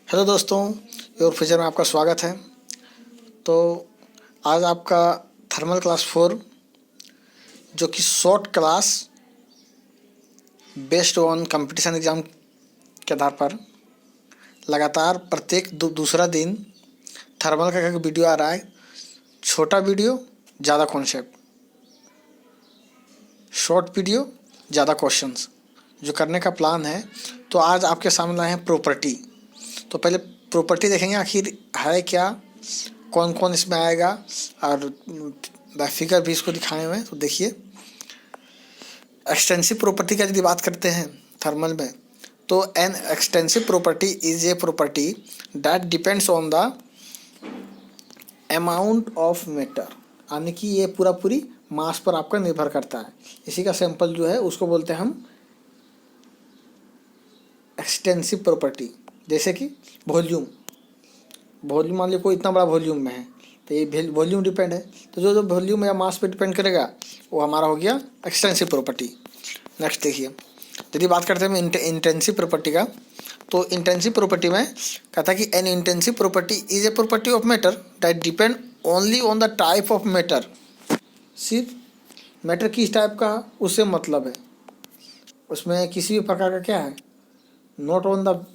Hello दोस्तों, your future में आपका स्वागत है। तो आज आपका थर्मल क्लास 4 जो कि short class based on competition exam के आधार पर लगातार प्रत्येक दूसरा दिन थर्मल का एक वीडियो आ रहा है। छोटा वीडियो ज़्यादा कॉन्सेप्ट, शॉर्ट वीडियो ज़्यादा क्वेश्चंस जो करने का प्लान है। तो आज आपके सामने आए हैं प्रॉपर्टी। तो पहले प्रॉपर्टी देखेंगे आखिर है क्या, कौन कौन इसमें आएगा, और फिगर भी इसको दिखाए हुए हैं। तो देखिए, एक्सटेंसिव प्रॉपर्टी का यदि बात करते हैं थर्मल में, तो an extensive property is a property that depends on the amount of matter, यानी कि ये पूरी मास पर आपका निर्भर करता है। इसी का सैंपल जो है उसको बोलते हैं हम एक्सटेंसिव प्रॉपर्टी। जैसे कि वॉल्यूम मान लीजिए कोई इतना बड़ा वॉल्यूम में है, तो ये वॉल्यूम डिपेंड है। तो जो वॉल्यूम या मास पे डिपेंड करेगा वो हमारा हो गया एक्सटेंसिव प्रॉपर्टी। नेक्स्ट देखिए, यदि बात करते हैं इंटेंसिव प्रॉपर्टी का, तो इंटेंसिव प्रॉपर्टी में कहता है कि N intensive property is a property of matter that depend only on the type of matter. सिर्फ मैटर किस टाइप का उससे मतलब है, उसमें किसी भी प्रकार का क्या है, not on the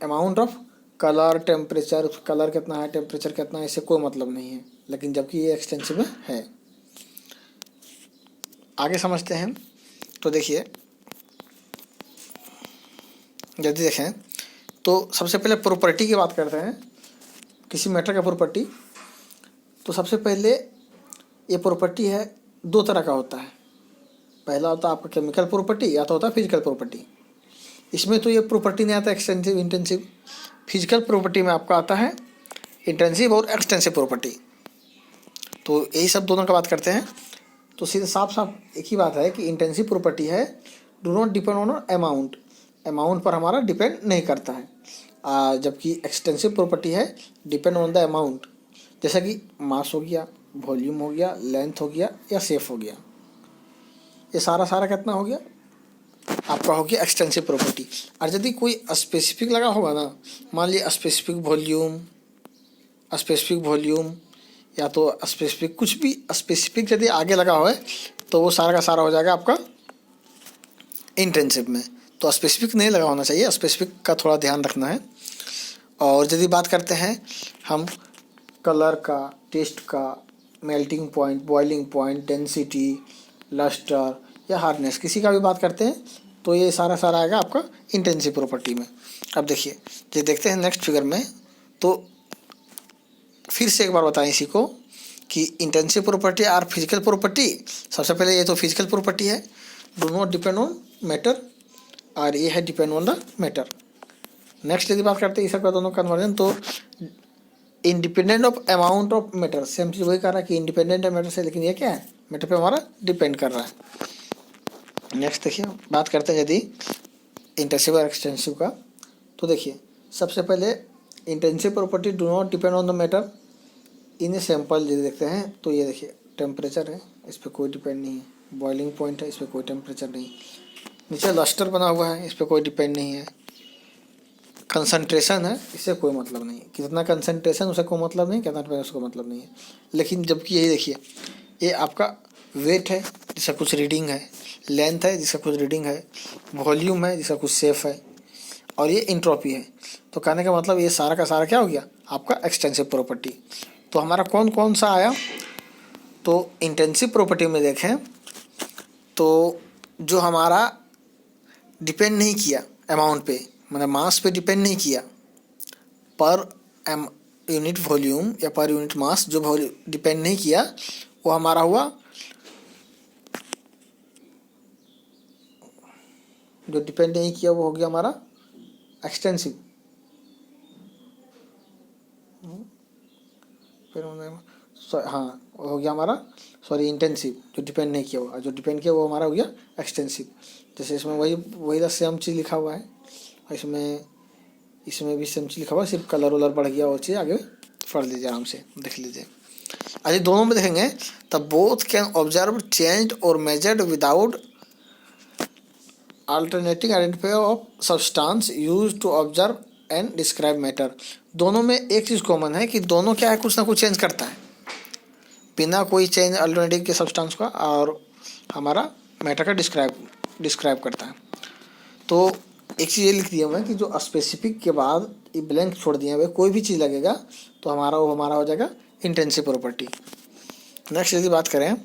amount of colour, temperature, colour कितना है, टेम्परेचर कितना है, इससे कोई मतलब नहीं है। लेकिन जबकि ये एक्सटेंसिव में है। आगे समझते हैं। तो देखिए, यदि देखें तो सबसे पहले प्रॉपर्टी की बात करते हैं, किसी मैटर का प्रॉपर्टी। तो सबसे पहले ये प्रॉपर्टी है, दो तरह का होता है। पहला होता है आपका केमिकल प्रॉपर्टी, या तो होता है फिजिकल प्रॉपर्टी। इसमें तो ये प्रॉपर्टी नहीं आता एक्सटेंसिव इंटेंसिव। फिजिकल प्रॉपर्टी में आपका आता है इंटेंसिव और एक्सटेंसिव प्रॉपर्टी। तो यही सब दोनों का बात करते हैं। तो सीधे साफ साफ एक ही बात है कि इंटेंसिव प्रॉपर्टी है do not depend on amount, amount पर हमारा डिपेंड नहीं करता है। जबकि एक्सटेंसिव प्रॉपर्टी है डिपेंड ऑन द अमाउंट, जैसा कि मास हो गया, वॉल्यूम हो गया, लेंथ हो गया या शेप हो गया। ये सारा कितना हो गया आपका, हो गया एक्सटेंसिव प्रॉपर्टी। और यदि कोई स्पेसिफिक लगा होगा ना, मान लीजिए स्पेसिफिक वॉल्यूम या तो स्पेसिफिक कुछ भी स्पेसिफिक यदि आगे लगा हुआ है, तो वो सारा का सारा हो जाएगा आपका इंटेंसिव में। तो स्पेसिफिक नहीं लगा होना चाहिए, स्पेसिफिक का थोड़ा ध्यान रखना है। और यदि बात करते हैं हम कलर का, टेस्ट का, melting point, boiling point, density, lustre या हार्डनेस, किसी का भी बात करते हैं, तो ये सारा आएगा आपका इंटेंसिव प्रॉपर्टी में। अब देखिए, जो देखते हैं नेक्स्ट फिगर में, तो फिर से एक बार बताएं इसी को कि इंटेंसिव प्रॉपर्टी और फिजिकल प्रॉपर्टी। सबसे पहले ये तो फिजिकल प्रॉपर्टी है, do not depend on matter, और ये है depend on the matter. Next यदि बात करते हैं इस सबका दोनों कन्वर्जन, तो independent of amount of matter, same चीज़ वही कर रहा है कि इंडिपेंडेंट है मैटर से, लेकिन ये क्या है, मैटर पे हमारा डिपेंड कर रहा है। नेक्स्ट देखिए, बात करते हैं यदि इंटेंसिव और एक्सटेंसिव का। तो देखिए, सबसे पहले intensive property do not depend on the matter in a sample. यदि देखते हैं तो ये देखिए, टेम्परेचर है, इस पर कोई डिपेंड नहीं है। बॉइलिंग पॉइंट है, इस पर कोई टेम्परेचर नहीं। नीचे लस्टर बना हुआ है, इस पर कोई डिपेंड नहीं है। कंसंट्रेशन है, इससे कोई मतलब नहीं, कितना कंसंट्रेशन उससे कोई मतलब नहीं, कितना टेम्परेचर उसको मतलब नहीं है। लेकिन जबकि यही देखिए, ये आपका वेट है जिसका कुछ रीडिंग है, लेंथ है जिसका कुछ रीडिंग है, वॉल्यूम है जिसका कुछ शेप है, और ये इंट्रोपी है। तो कहने का मतलब ये सारा का सारा क्या हो गया आपका एक्सटेंसिव प्रॉपर्टी। तो हमारा कौन कौन सा आया, तो इंटेंसिव प्रॉपर्टी में देखें तो जो हमारा डिपेंड नहीं किया अमाउंट पे, मतलब मास पे डिपेंड नहीं किया, पर यूनिट वॉल्यूम या पर यूनिट मास जो डिपेंड नहीं किया, वो हमारा हुआ, जो डिपेंड नहीं किया वो हो गया हमारा एक्सटेंसिव। फिर हाँ, हो गया हमारा इंटेंसिव, जो डिपेंड नहीं किया हुआ, जो डिपेंड किया वो हमारा हो गया एक्सटेंसिव। जैसे इसमें वही सेम चीज़ लिखा हुआ है, इसमें भी सेम चीज़ लिखा हुआ है, सिर्फ कलर वलर बढ़ गया, और चीज़ आगे पढ़ लीजिए, आराम से देख लीजिए। अभी दोनों में देखेंगे तब बोथ कैन ऑब्जर्व चेंज्ड और measured without alternating identifier of substance used to observe and describe matter, दोनों में एक चीज़ कॉमन है कि दोनों क्या है, कुछ ना कुछ चेंज करता है बिना कोई चेंज अल्टरनेटिव के सब्सटेंस का, और हमारा मैटर का डिस्क्राइब करता है। तो एक चीज़ ये लिख दिया मैं कि जो स्पेसिफिक के बाद ये ब्लैंक छोड़ दिया हुआ कोई भी चीज़ लगेगा तो वो हमारा हो जाएगा इंटेंसिव प्रॉपर्टी। नेक्स्ट यदि बात करें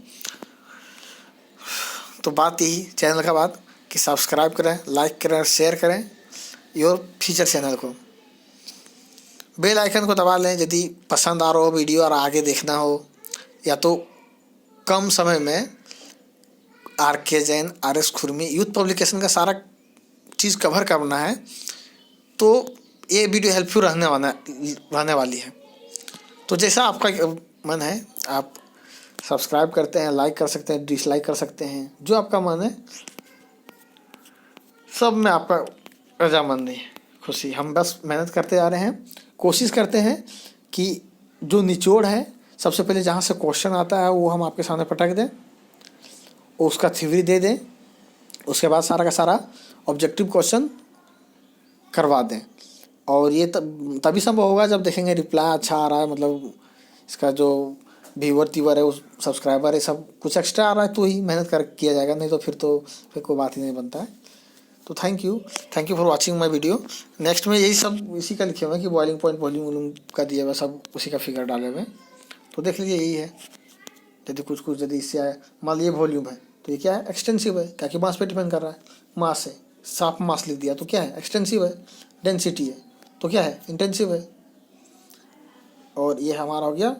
तो बात यही चैनल का बात कि सब्सक्राइब करें, लाइक करें, शेयर करें योर फ्यूचर चैनल को, बेल आइकन को दबा लें यदि पसंद आ रहा हो वीडियो और आगे देखना हो, या तो कम समय में RK जैन, RS खुरमी यूथ पब्लिकेशन का सारा चीज़ कवर करना है, तो ये वीडियो हेल्पफुल रहने वाली है। तो जैसा आपका मन है आप सब्सक्राइब करते हैं, लाइक कर सकते हैं, डिसलाइक कर सकते हैं, जो आपका मन है, सब में आपका रजामंदी खुशी। हम बस मेहनत करते जा रहे हैं, कोशिश करते हैं कि जो निचोड़ है सबसे पहले जहाँ से क्वेश्चन आता है वो हम आपके सामने पटक दें, उसका थ्योरी दे दें, उसके बाद सारा का सारा ऑब्जेक्टिव क्वेश्चन करवा दें। और ये तभी संभव होगा जब देखेंगे रिप्लाई अच्छा आ रहा है, मतलब इसका जो व्यूअर है, उस सब्सक्राइबर है, सब कुछ एक्स्ट्रा आ रहा है तो ही मेहनत कर किया जाएगा, नहीं तो फिर कोई बात ही नहीं बनता है। तो thank you for watching my video. Next में यही सब इसी का लिखे हुए कि बॉइलिंग पॉइंट वॉल्यूम का दिया हुआ, सब उसी का फिगर डाले हुए, तो देख लीजिए यही है। यदि कुछ यदि इससे आया, मान लीजिए वॉल्यूम है तो ये क्या है, एक्सटेंसिव है, क्या कि मास पे डिपेंड कर रहा है। मास है, साफ मास लिख दिया तो क्या है, एक्सटेंसिव है। डेंसिटी है तो क्या है, इंटेंसिव है। और ये हमारा हो गया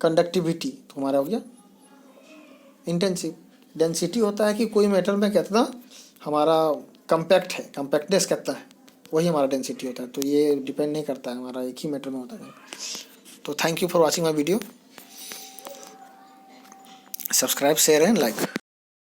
कंडक्टिविटी, तो हमारा हो गया इंटेंसिव। डेंसिटी होता है कि कोई मेटल में कितना हमारा कम्पैक्ट है, कम्पैक्टनेस कितना है, वही हमारा डेंसिटी होता है। तो ये डिपेंड नहीं करता है, हमारा एक ही मेटल में होता है। तो thank you for watching my video. Subscribe, share and like.